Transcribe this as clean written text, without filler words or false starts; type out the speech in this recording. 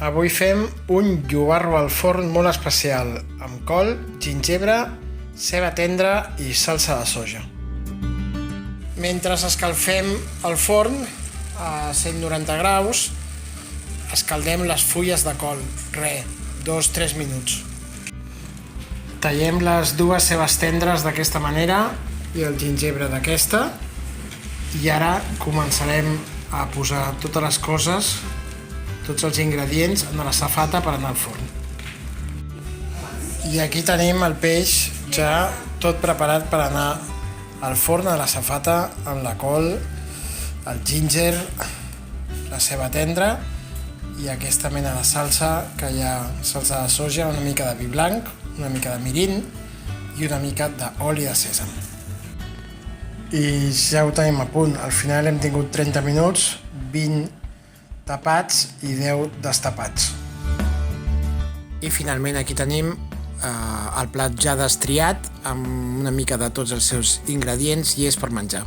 Avui fem un llobarro al forn molt especial, amb col, gingebre, ceba tendra i salsa de soja. Mentre escalfem el forn a 190 graus, escaldem les fulles de col, 2-3 minuts. Tallem les dues cebes tendres d'aquesta manera i el gingebre d'aquesta, i ara començarem a posar totes les coses, tots els ingredients en la safata per anar al forn. I aquí tenim el peix ja tot preparat per anar al forn a la safata amb la col, el ginger, la ceba tendra i aquesta mena de salsa, que hi ha salsa de soja, una mica de vi blanc, una mica de mirin i una mica d'oli de sèsam. I ja ho tenim a punt. Al final hem tingut 30 minuts, 20 tapats i 10 destapats. I finalment aquí tenim el plat ja destriat amb una mica de tots els seus ingredients i és per menjar.